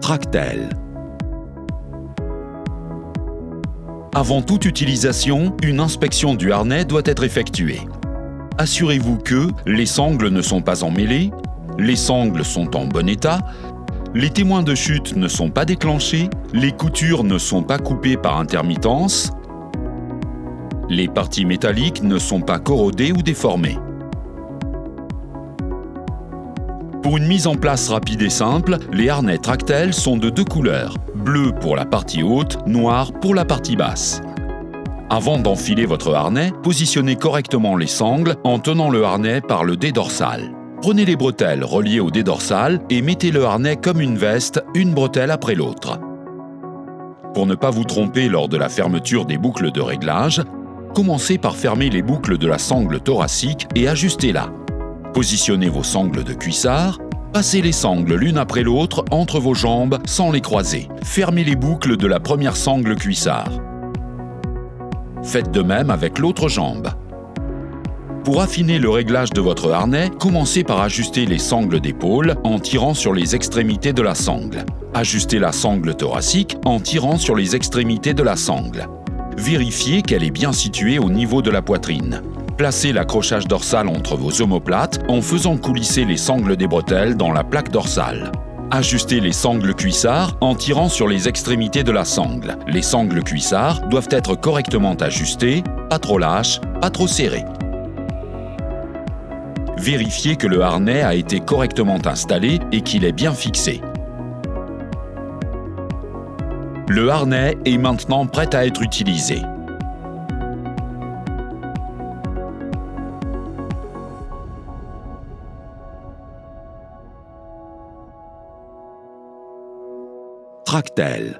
Tractel. Avant toute utilisation, une inspection du harnais doit être effectuée. Assurez-vous que les sangles ne sont pas emmêlées, les sangles sont en bon état, les témoins de chute ne sont pas déclenchés, les coutures ne sont pas coupées par intermittence, les parties métalliques ne sont pas corrodées ou déformées. Pour une mise en place rapide et simple, les harnais Tractel sont de deux couleurs, bleu pour la partie haute, noir pour la partie basse. Avant d'enfiler votre harnais, positionnez correctement les sangles en tenant le harnais par le dé dorsal. Prenez les bretelles reliées au dé dorsal et mettez le harnais comme une veste, une bretelle après l'autre. Pour ne pas vous tromper lors de la fermeture des boucles de réglage, commencez par fermer les boucles de la sangle thoracique et ajustez-la. Positionnez vos sangles de cuissard, passez les sangles l'une après l'autre entre vos jambes sans les croiser. Fermez les boucles de la première sangle cuissard. Faites de même avec l'autre jambe. Pour affiner le réglage de votre harnais, commencez par ajuster les sangles d'épaule en tirant sur les extrémités de la sangle. Ajustez la sangle thoracique en tirant sur les extrémités de la sangle. Vérifiez qu'elle est bien située au niveau de la poitrine. Placez l'accrochage dorsal entre vos omoplates en faisant coulisser les sangles des bretelles dans la plaque dorsale. Ajustez les sangles cuissard en tirant sur les extrémités de la sangle. Les sangles cuissard doivent être correctement ajustées, pas trop lâches, pas trop serrées. Vérifiez que le harnais a été correctement installé et qu'il est bien fixé. Le harnais est maintenant prêt à être utilisé. Tractel.